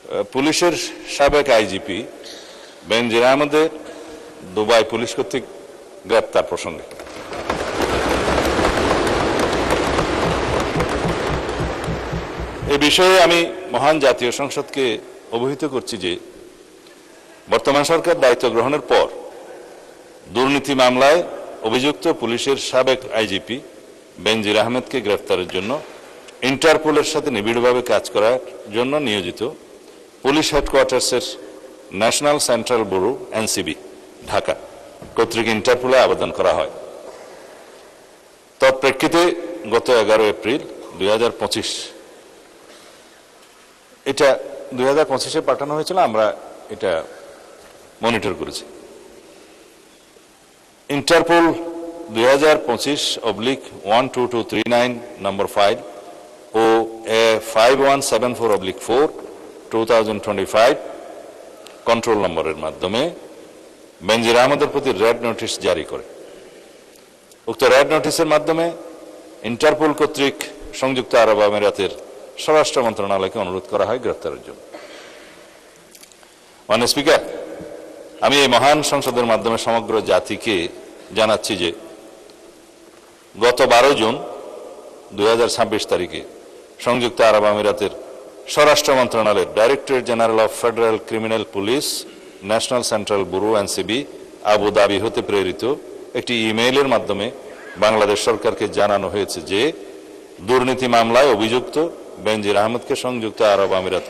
পুলিশের সাবেক আইজিপি বেনজির আহমেদের দুবাই পুলিশ কর্তৃক গ্রেপ্তার প্রসঙ্গে এ বিষয়ে আমি মহান জাতীয় সংসদকে অবহিত করছি যে বর্তমান সরকার দায়িত্ব গ্রহণের পর দুর্নীতি মামলায় অভিযুক্ত পুলিশের সাবেক আইজিপি বেনজির আহমেদকে গ্রেফতারের জন্য ইন্টারপোলের সাথে নিবিড়ভাবে কাজ করার জন্য নিয়োজিত পুলিশ হেডকোয়ার্টার্সের national central bureau NCB Dhaka কর্তৃক ইন্টারপোলে আবেদন করা হয়। তৎপ্রেক্ষিতে গত 11 এপ্রিল 2025 এটা 2025-এ পাঠানো হয়েছিল, আমরা এটা মনিটর করেছি। ইন্টারপোল 2025/12239 নম্বর ফাইল ও 5174/4 2025 কন্ট্রোল নম্বরের মাধ্যমে বেনজির আহমেদের প্রতি রেড নোটিশ জারি করে। উক্ত রেড নোটিশের মাধ্যমে ইন্টারপোল কর্তৃক সংযুক্ত আরব আমিরাতের স্বরাষ্ট্র মন্ত্রণালয়কে অনুরোধ করা হয় গ্রেফতারের জন্য। মাননীয় স্পিকার, আমি এই মহান সংসদের মাধ্যমে সমগ্র জাতিকে জানাচ্ছি যে গত 12 জুন 2026 তারিখে সংযুক্ত আরব আমিরাতের স্বরাষ্ট্র মন্ত্রণালয়ের directorate general of federal criminal police national central bureau NCB Abu Dhabi হতে প্রেরিত একটি ইমেইলের মাধ্যমে বাংলাদেশ সরকারকে জানানো হয়েছে যে দুর্নীতি মামলায় অভিযুক্ত বেনজির আহমেদকে সংযুক্ত আরব আমিরাত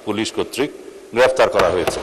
পুলিশ কর্তৃক গ্রেফতার করা হয়েছে।